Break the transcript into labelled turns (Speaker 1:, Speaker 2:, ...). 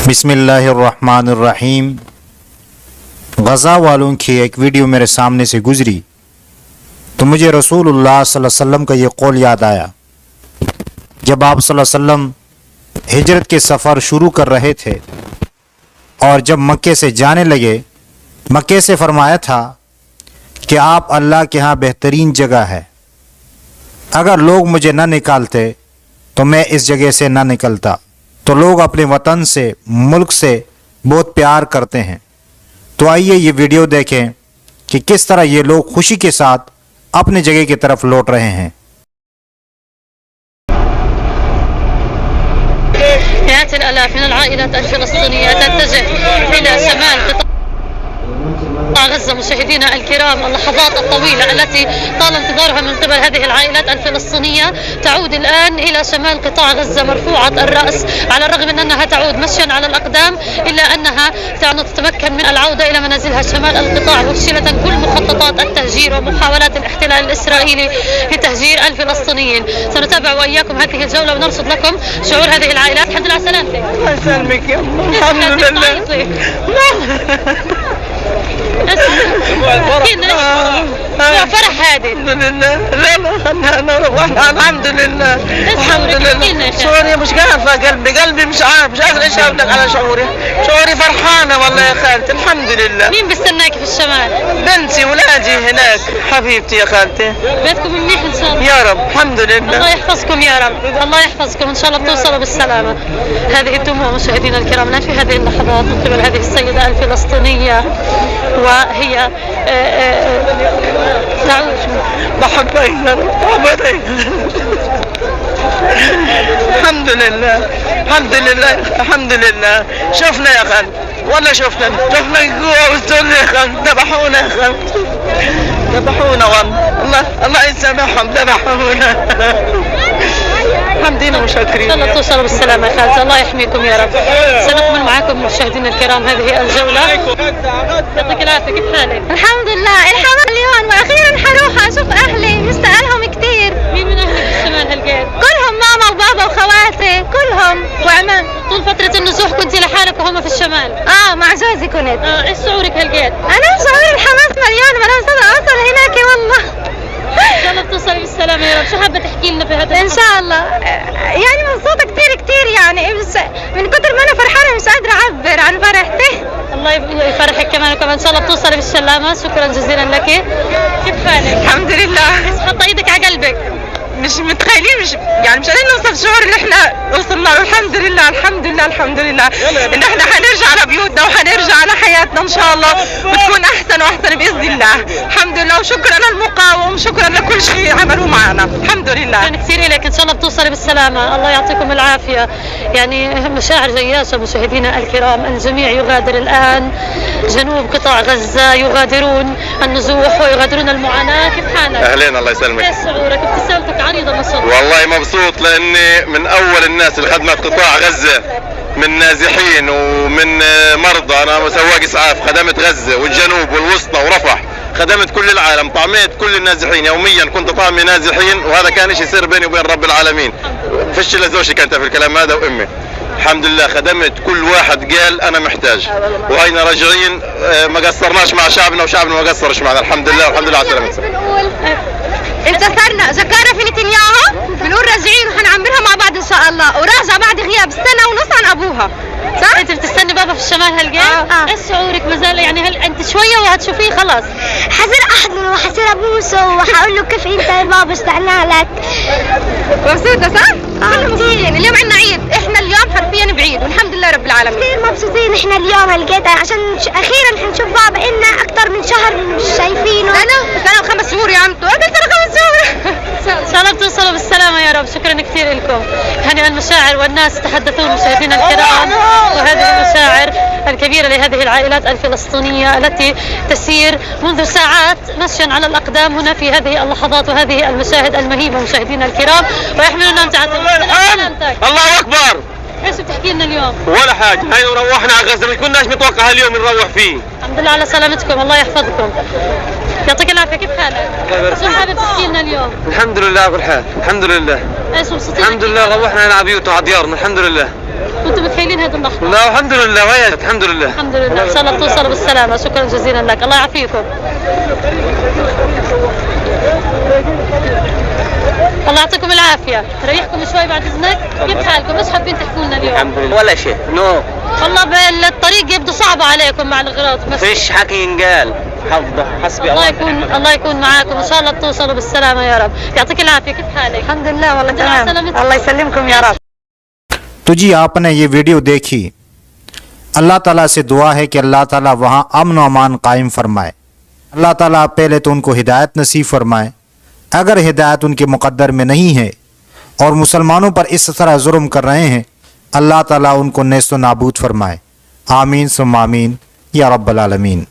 Speaker 1: बिस्मिल्लाहिर्रहमानिर्रहीम। गज़ा वालों की एक वीडियो मेरे सामने से गुजरी तो मुझे रसूलुल्लाह सल्लल्लाहु अलैहि वसल्लम का ये कौल याद आया। जब आप सल्लल्लाहु अलैहि वसल्लम हिजरत के सफ़र शुरू कर रहे थे और जब मक्के से जाने लगे, मक्के से फरमाया था कि आप अल्लाह के यहाँ बेहतरीन जगह है। अगर लोग मुझे न निकालते तो मैं इस जगह से न निकलता। तो लोग अपने वतन से, मुल्क से बहुत प्यार करते हैं। तो आइए ये वीडियो देखें कि किस तरह ये लोग खुशी के साथ अपने जगह की तरफ लौट रहे हैं।
Speaker 2: غزة مشاهدينا الكرام، اللحظات الطويلة التي طال انتظارها من قبل هذه العائلات الفلسطينية تعود الآن إلى شمال قطاع غزة مرفوعة الرأس، على الرغم من أنها تعود مشيا على الأقدام إلا أنها تتمكن من العودة إلى منازلها شمال القطاع، مفشلة كل مخططات التهجير ومحاولات الاحتلال الإسرائيلي لتهجير الفلسطينيين. سنتابع وإياكم هذه الجولة ونرصد لكم شعور هذه العائلات. الحمد لله على سلامتك.
Speaker 3: الله يسلمك يا أم. الحمد لله.
Speaker 2: فرح هذه
Speaker 3: الحمد لله. لا انا روحنا الحمد لله. الحمد لله. شعوري مش عارفه، قلبي مش قادر ايش اقول لك على شعوري فرحانه والله يا خالتي. الحمد لله.
Speaker 2: مين بستناكي في الشمال؟
Speaker 3: بنتي ولادي هناك. حبيبتي يا خالتي.
Speaker 2: بيتكم منيح ان شاء الله
Speaker 3: يا رب. الحمد لله.
Speaker 2: الله يحفظكم يا رب، الله يحفظكم ان شاء الله بتوصلوا بالسلامه. هذه الدموع مشاهدينا الكرام الان في هذه اللحظات من قبل هذه السيده الفلسطينيه، وهي تعود.
Speaker 3: بحبك الحمد لله. الحمد لله. الحمد لله. شفنا يا خالد والله شفنا الجوع والذل يا خالد. ذبحونا يا خالد، ذبحونا والله. الله يسامحهم، ذبحونا. حمدينا وشاكرين.
Speaker 2: ان شاء الله توصلوا بالسلامه يا خالد، الله يحميكم يا رب. سنكمل معكم مشاهدينا الكرام هذه الجوله. يعطيك العافيه، كيف حالك؟
Speaker 4: الحمد لله. الحمد لله واخيرا حروح اشوف اهلي، مستقلهم كثير.
Speaker 2: مين من اهلك في الشمال هالقد؟
Speaker 4: كلهم ماما وبابا وخواتي كلهم وعمان.
Speaker 2: طول فتره النزوح كنت لحالك وهم في الشمال؟
Speaker 4: مع جوزي كنت.
Speaker 2: ايش شعورك هالقد؟
Speaker 4: انا شعوري الحماس مليون، ما انا مصدقه اوصل هناك والله.
Speaker 2: ان شاء الله بتوصلي بالسلامه يا رب. شو حابه تحكي لنا في هذا
Speaker 4: ان شاء الله؟ يعني مبسوطه كثير يعني، بس من كثر ما انا فرحانه مش قادره اعبر عن فرحتي.
Speaker 2: الله يفرحك كمان وكمان. ان شاء الله بتوصلي بالسلامه. شكرا جزيلا لك. كيف حالك؟
Speaker 3: الحمد لله.
Speaker 2: بس حط ايدك على قلبك.
Speaker 3: مش متخيلين، مش قادرين نوصف الشعور اللي احنا وصلنا له. الحمد لله. الحمد لله. الحمد لله ان احنا حنرجع لبيوتنا وحنرجع لحياتنا ان شاء الله، وتكون احسن واحسن باذن الله. الحمد لله. وشكرا للمقاوم، شكرا لكل شيء عملوه معنا. الحمد لله.
Speaker 2: شكرا كثير لك. ان شاء الله بتوصلي بالسلامه. الله يعطيكم العافيه. يعني مشاعر جياشه مشاهدينا الكرام. الجميع يغادر الان جنوب قطاع غزه، يغادرون النزوح ويغادرون المعاناه. كيف حالك؟
Speaker 5: اهلين. الله يسلمك.
Speaker 2: ايش شعورك؟ ابتسامتك عريضه ما شاء الله.
Speaker 5: والله مبسوط لاني من اول الناس اللي خدمت قطاع غزه، من نازحين ومن مرضى. انا سواق اسعاف، خدمت غزه والجنوب والوسطى ورفح، خدمت كل العالم، طعميت كل النازحين يوميا. كنت طعمي نازحين، وهذا كان شيء سر بيني وبين رب العالمين. فش الا زوجي كانت في الكلام هذا وامي. الحمد لله خدمت كل واحد قال انا محتاج، وهينا راجعين. ما قصرناش مع شعبنا وشعبنا ما قصرش معنا. الحمد لله. والحمد لله على سلامتك.
Speaker 4: انتصرنا. زكارة في نتنياهو بنقول راجعين وحنعمرها مع بعض ان شاء الله، وراجعه بعد غياب سنه ونص عن ابوها. صح؟
Speaker 2: انت بتستني بابا في الشمال هالقد؟ ايش شعورك مازال؟ يعني هل انت شويه وهتشوفيه خلاص؟
Speaker 4: حصير احضنه وحصير ابوسه وحقول له كيف انت يا بابا اشتقنا لك. مبسوطه صح؟ كلنا مبسوطين. اليوم عندنا عيد، احنا اليوم حرفيا بعيد والحمد لله رب العالمين. كثير مبسوطين احنا اليوم هالقد عشان اخيرا حنشوف بابا. إلنا اكثر من شهر مش شايفينه. سنه و5 شهور يا عمتو. قلت سنه 5 شهور.
Speaker 2: ان شاء الله بتوصلوا بالسلامه يا رب. شكرا كثير لكم. هذه المشاعر والناس يتحدثون مشاهدينا الكرام، وهذه المشاعر الكبيره لهذه العائلات الفلسطينيه التي تسير منذ ساعات مشيا على الاقدام هنا في هذه اللحظات وهذه المشاهد المهيبه مشاهدينا الكرام، ويحملون امتعتهم.
Speaker 5: الله اكبر.
Speaker 2: ايش بتحكي لنا اليوم؟
Speaker 5: ولا حاجه، هاي روحنا على غزه، ما كناش متوقع هاليوم نروح فيه.
Speaker 2: الحمد لله على سلامتكم، الله يحفظكم. يعطيك العافيه. كيف حالك؟ شو حابب تحكي لنا اليوم؟
Speaker 5: الحمد لله كل حال. الحمد لله.
Speaker 2: ايش مبسوطين؟
Speaker 5: الحمد لله روحنا على بيوتنا على ديارنا. الحمد لله.
Speaker 2: كنتوا متخيلين هذه اللحظة؟
Speaker 5: لا الحمد لله وين الحمد لله.
Speaker 2: الحمد لله، إن شاء الله توصلوا بالسلامة. شكرا جزيلا لك، الله يعافيكم. الله يعطيكم العافية. ريحكم شوي بعد إذنك. كيف حالكم؟ ايش حابين تحكوا لنا اليوم؟
Speaker 6: الحمد لله ولا شيء نو
Speaker 2: والله الطريق يبدو صعب عليكم مع الإغراض، بس
Speaker 6: فيش حكي ينقال. حسبي
Speaker 2: الله يكون معاكم، إن شاء الله توصلوا بالسلامة يا رب. يعطيك العافية. كيف حالك؟
Speaker 3: الحمد لله والله
Speaker 2: تمام.
Speaker 3: الله يسلمكم يا रब।
Speaker 1: तो जी आपने ये वीडियो देखी। अल्लाह ताला से दुआ है कि अल्लाह ताला वहाँ अमन अमान कायम फरमाए। अल्लाह ताला पहले तो उनको हिदायत नसीब फरमाए। अगर हिदायत उनके मुक़द्दर में नहीं है और मुसलमानों पर इस तरह जुर्म कर रहे हैं, अल्लाह ताला उनको नेस्तो नाबूद फरमाए। आमीन सुम्मा आमीन या रब्बल आलमीन।